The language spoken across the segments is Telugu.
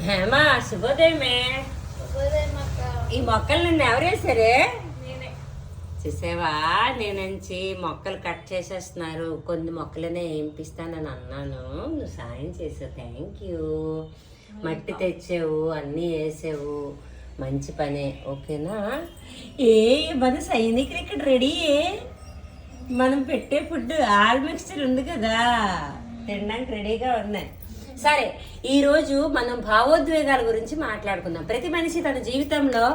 హేమా శుభోదయమే. ఈ మొక్కలు నిన్ను ఎవరేసారే? చూసావా, నేనంచి మొక్కలు కట్ చేసేస్తున్నారు. కొన్ని మొక్కలనే ఏంపిస్తానని అన్నాను, నువ్వు సాయం చేసావు. Thank you. మట్టి తెచ్చావు, అన్నీ వేసావు, మంచి పనే. ఓకేనా? ఏ మన సైనికులు ఇక్కడ రెడీ. మనం పెట్టే ఫుడ్ ఆల్ మిక్స్చర్ ఉంది కదా, తినడానికి రెడీగా ఉన్నాయి. సరే, ఈరోజు మనం భావోద్వేగాల గురించి మాట్లాడుకుందాం. ప్రతి మనిషి తన జీవితంలో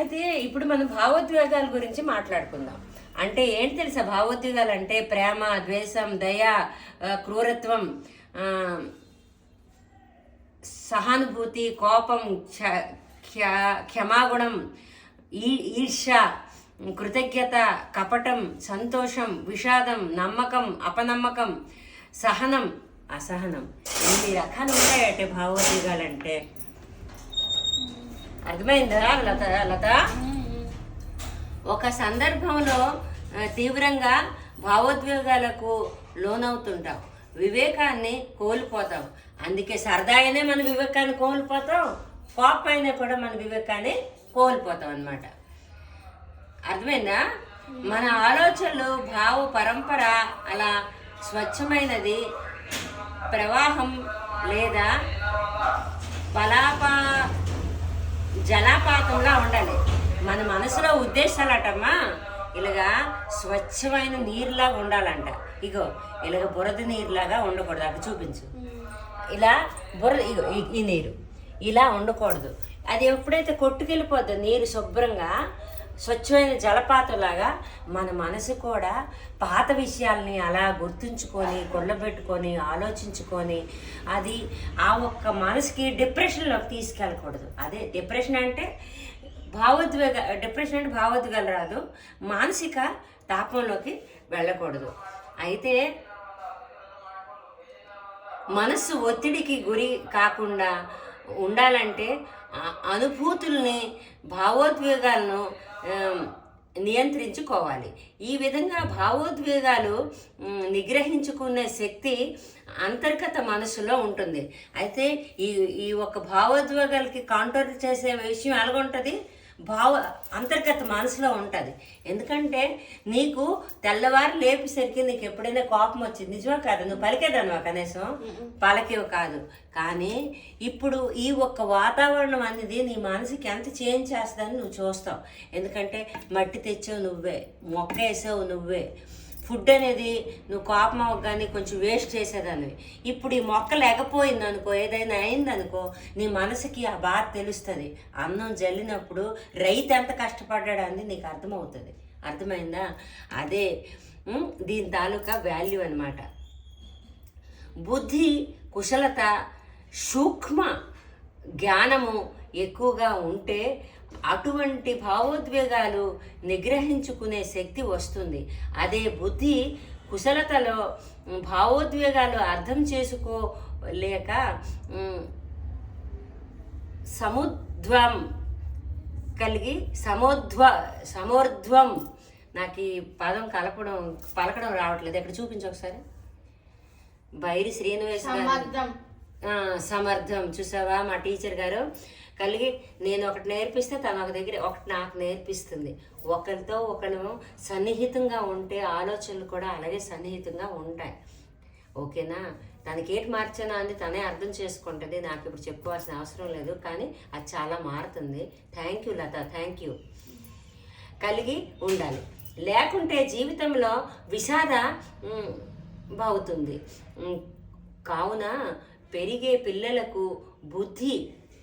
అయితే ఇప్పుడు మనం భావోద్వేగాల గురించి మాట్లాడుకుందాం. అంటే ఏంటి తెలుసా? భావోద్వేగాలు అంటే ప్రేమ, ద్వేషం, దయ, క్రూరత్వం, సహానుభూతి, కోపం, క్షమాగుణం, ఈర్ష్య, కృతజ్ఞత, కపటం, సంతోషం, విషాదం, నమ్మకం, అపనమ్మకం, సహనం, అసహనం. ఎన్ని రకాలు ఉంటాయంటే భావోద్వేగాలంటే. అర్థమైందా లత? ఒక సందర్భంలో తీవ్రంగా భావోద్వేగాలకు లోనవుతుంటాం, వివేకాన్ని కోల్పోతాం. అందుకే సరదాగానే మన వివేకాన్ని కోల్పోతాం, కోపం అయినా కూడా మన వివేకాన్ని కోల్పోతాం అన్నమాట. అర్థమైందా? మన ఆలోచనలు, భావ పరంపర అలా స్వచ్ఛమైనది ప్రవాహం లేదా జలపాతంలా ఉండాలి. మన మనసులో ఉద్దేశాలటమ్మా ఇలాగా స్వచ్ఛమైన నీరులాగా ఉండాలంట. ఇగో ఇలాగ బురద నీరులాగా ఉండకూడదు. అక్కడ చూపించు. ఇలా బురద, ఇగో ఈ నీరు ఇలా ఉండకూడదు. అది ఎప్పుడైతే కొట్టుకెళ్ళిపోద్దో నీరు శుభ్రంగా స్వచ్ఛమైన జలపాతంలాగా మన మనసు కూడా పాత విషయాల్ని అలా గుర్తుంచుకొని కొల్లబెట్టుకొని ఆలోచించుకొని అది ఆ ఒక్క మనసుకి డిప్రెషన్లోకి తీసుకెళ్ళకూడదు. అదే డిప్రెషన్ అంటే భావోద్వేగాలు రాదు, మానసిక తాపంలోకి వెళ్ళకూడదు. అయితే మనస్సు ఒత్తిడికి గురి కాకుండా ఉండాలంటే అనుభూతుల్ని, భావోద్వేగాలను నియంత్రించుకోవాలి. ఈ విధంగా భావోద్వేగాలు నిగ్రహించుకునే శక్తి అంతర్గత మనసులో ఉంటుంది. అయితే ఈ ఒక భావోద్వేగాలకి కౌంటర్ చేసే విషయం ఎలాగుంటుంది? అంతర్గత మనసులో ఉంటుంది. ఎందుకంటే నీకు తెల్లవారు లేపేసరికి నీకు ఎప్పుడైనా కోపం వచ్చింది, నిజమా కాదు? నువ్వు పలికేదానువా? కనీసం పలికేవు కాదు. కానీ ఇప్పుడు ఈ ఒక్క వాతావరణం అనేది నీ మనసుకి ఎంత చేంజ్ చేస్తుందని నువ్వు చూస్తావు. ఎందుకంటే మట్టి తెచ్చావు నువ్వే, మొక్క వేసావు నువ్వే, ఫుడ్ అనేది నువ్వు కోపం అవ్వగానే కొంచెం వేస్ట్ చేసేదానివి. ఇప్పుడు ఈ మొక్క లేకపోయింది అనుకో, ఏదైనా అయిందనుకో, నీ మనసుకి ఆ బాధ తెలుస్తుంది. అన్నం జల్లినప్పుడు రైతు ఎంత కష్టపడ్డాడని నీకు అర్థమవుతుంది. అర్థమైందా? అదే దీని తాలూకా వాల్యూ అన్నమాట. బుద్ధి, కుశలత, సూక్ష్మ జ్ఞానము ఎక్కువగా ఉంటే అటువంటి భావోద్వేగాలు నిగ్రహించుకునే శక్తి వస్తుంది. అదే బుద్ధి కుశలతలో భావోద్వేగాలు అర్థం చేసుకోలేక సముద్వం కలిగి సమోర్ధ్వం, నాకు ఈ పదం పలకడం రావట్లేదు. ఎక్కడ చూపించు ఒకసారి. బైరి శ్రీనివాస్ గారు సమర్థం. చూసావా, మా టీచర్ గారు కలిగి నేను ఒకటి నేర్పిస్తే తను ఒక దగ్గర ఒకటి నాకు నేర్పిస్తుంది. ఒకరితో ఒకరు సన్నిహితంగా ఉంటే ఆలోచనలు కూడా అలాగే సన్నిహితంగా ఉంటాయి. ఓకేనా? తనకి ఏంటి మార్చానా అని తనే అర్థం చేసుకుంటుంది. నాకు ఇప్పుడు చెప్పుకోవాల్సిన అవసరం లేదు, కానీ అది చాలా మారుతుంది. Thank you Latha, thank you. కలిగి ఉండాలి, లేకుంటే జీవితంలో విషాద అవుతుంది. కావున పెరిగే పిల్లలకు బుద్ధి,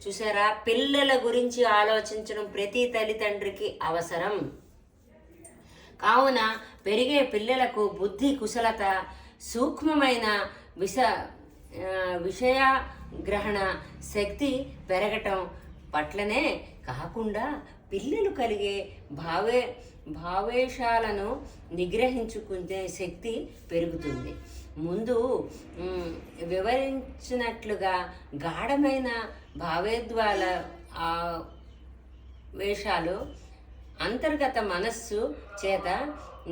చూసారా, పిల్లల గురించి ఆలోచించడం ప్రతి తల్లిదండ్రికి అవసరం. కావున పెరిగే పిల్లలకు బుద్ధి, కుశలత, సూక్ష్మమైన విషయ గ్రహణ శక్తి పెరగటం పట్లనే కాకుండా పిల్లలు కలిగే భావేశాలను నిగ్రహించుకునే శక్తి పెరుగుతుంది. ముందు వివరించినట్లుగా గాఢమైన భావోద్వేగాల వేషాలు అంతర్గత మనస్సు చేత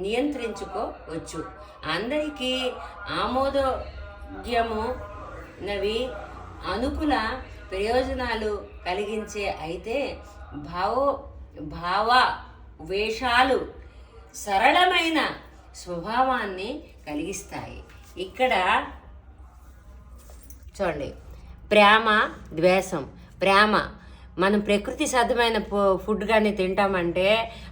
నియంత్రించుకోవచ్చు. అందరికీ ఆమోదయోగ్యమునవి, అనుకూల ప్రయోజనాలు కలిగించే అయితే భావవేషాలు సరళమైన స్వభావాన్ని కలిగిస్తాయి. ఇక్కడ చూడండి, ప్రేమ, ద్వేషం. ప్రేమ, మనం ప్రకృతి సిద్ధమైన ఫుడ్ కానీ తింటామంటే,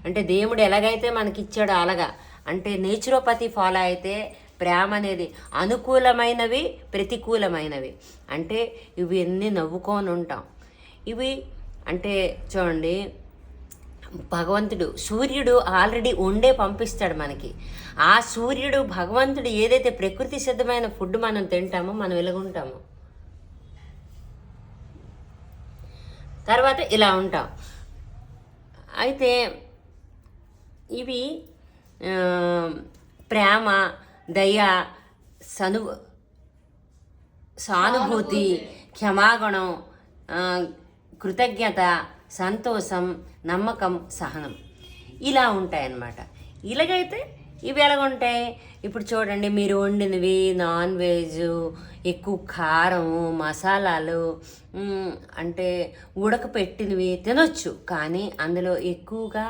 అంటే దేవుడు ఎలాగైతే మనకి ఇచ్చాడో అలాగా, అంటే నేచురోపతి ఫాలో అయితే ప్రేమ అనేది అనుకూలమైనవి, ప్రతికూలమైనవి. అంటే ఇవి అన్నీ నవ్వుకొని ఉంటాం. ఇవి అంటే చూడండి, భగవంతుడు సూర్యుడు ఆల్రెడీ వండే పంపిస్తాడు మనకి. ఆ సూర్యుడు భగవంతుడు ఏదైతే ప్రకృతి సిద్ధమైన ఫుడ్ మనం తింటామో మనం ఎలాగుంటాము, తర్వాత ఇలా ఉంటాం. అయితే ఇవి ప్రేమ, దయ, సానుభూతి, క్షమాగుణం, కృతజ్ఞత, సంతోషం, నమ్మకం, సహనం ఇలా ఉంటాయన్నమాట. ఇలాగైతే ఇవి ఎలాగుంటాయి, ఇప్పుడు చూడండి, మీరు వండినవి నాన్ వెజ్, ఎక్కువ కారం, మసాలాలు, అంటే ఉడకపెట్టినవి తినొచ్చు, కానీ అందులో ఎక్కువగా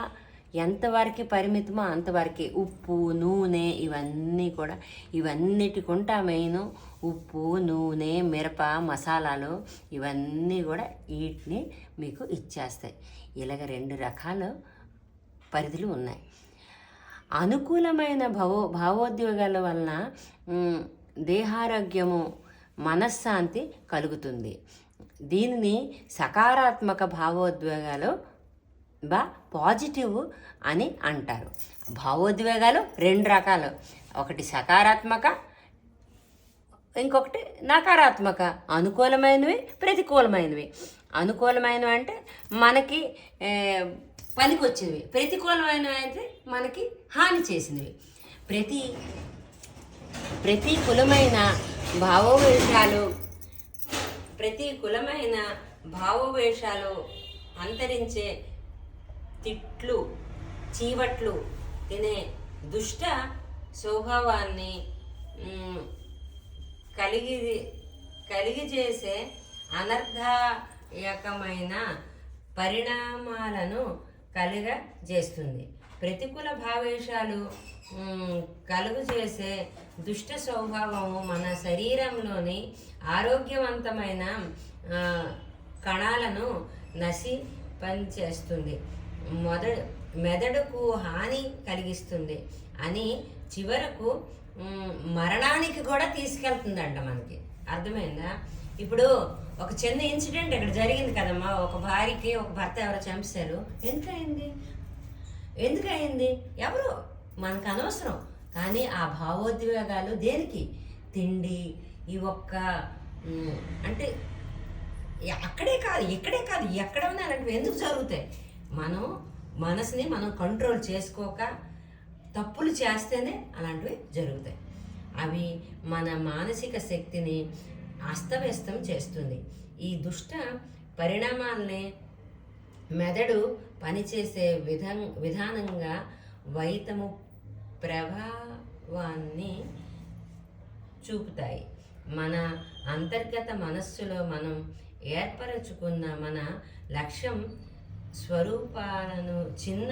ఎంతవరకు పరిమితమో అంతవరకు ఉప్పు, నూనె ఇవన్నిటికి ఉంటా మెయిన్. ఉప్పు, నూనె, మిరప, మసాలాలు ఇవన్నీ కూడా వీటిని మీకు ఇచ్చేస్తాయి. ఇలాగ 2 రకాల పరిధులు ఉన్నాయి. అనుకూలమైన భావోద్వేగాల వలన దేహారోగ్యము, మనశ్శాంతి కలుగుతుంది. దీనిని సకారాత్మక భావోద్వేగాలు పాజిటివ్ అని అంటారు. భావోద్వేగాలు 2 రకాలు, ఒకటి సకారాత్మక, ఇంకొకటి నకారాత్మక. అనుకూలమైనవి, ప్రతికూలమైనవి. అనుకూలమైనవి అంటే మనకి పనికి వచ్చేవి, ప్రతికూలమైనవి అయితే మనకి హాని చేసినవి. ప్రతికూలమైన భావోవేషాలు అంతరించే తిట్లు, చీవట్లు తినే దుష్ట స్వభావాన్ని కలిగిచేసే అనర్థదాయకమైన పరిణామాలను కలుగజేస్తుంది. ప్రతికూల భావేశాలు కలుగజేసే దుష్ట స్వభావము మన శరీరంలోని ఆరోగ్యవంతమైన కణాలను పనిచేస్తుంది, మెదడుకు హాని కలిగిస్తుంది అని చివరకు మరణానికి కూడా తీసుకెళ్తుందంట. మనకి అర్థమైందా? ఇప్పుడు ఒక చిన్న ఇన్సిడెంట్ ఇక్కడ జరిగింది కదమ్మా, ఒక భార్యకి ఒక భర్త ఎవరో చంపేశారు. ఎందుకయింది ఎవరు మనకు అనవసరం, కానీ ఆ భావోద్వేగాలు దేనికి? తిండి, ఈ ఒక్క అంటే అక్కడే కాదు, ఇక్కడే కాదు, ఎక్కడ ఉన్నా అలాంటివి ఎందుకు జరుగుతాయి? మనం మనసుని మనం కంట్రోల్ చేసుకోక తప్పులు చేస్తేనే అలాంటివి జరుగుతాయి. అవి మన మానసిక శక్తిని అస్తవ్యస్తం చేస్తుంది. ఈ దుష్ట పరిణామాల్ని మెదడు పనిచేసే విధానంగా వైతము ప్రభావాన్ని చూపుతాయి. మన అంతర్గత మనస్సులో మనం ఏర్పరచుకున్న మన లక్ష్యం స్వరూపాలను చిన్న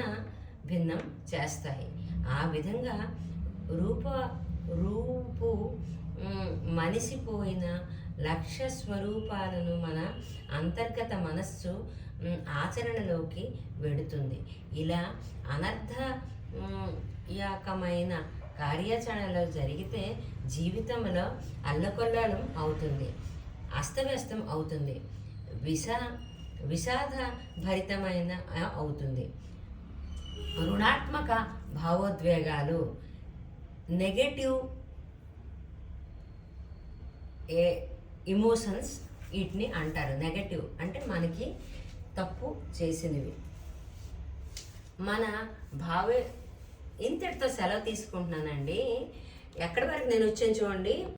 భిన్నం చేస్తాయి. ఆ విధంగా రూపు మనిసిపోయిన లక్ష్య స్వరూపాలను మన అంతర్గత మనస్సు ఆచరణలోకి వెడుతుంది. ఇలా అనర్థదాయకమైన కార్యాచరణలో జరిగితే జీవితంలో అల్లకొల్లాలం అవుతుంది, అస్తవ్యస్తం అవుతుంది, విషాదభరితమైన అవుతుంది. రుణాత్మక భావోద్వేగాలు, నెగటివ్ ఇమోషన్స్ వీటిని అంటారు. నెగటివ్ అంటే మనకి తప్పు చేసినవి. మన ఇంతటితో సెలవు తీసుకుంటున్నానండి. ఎక్కడి వరకు నేను వచ్చాను చూడండి.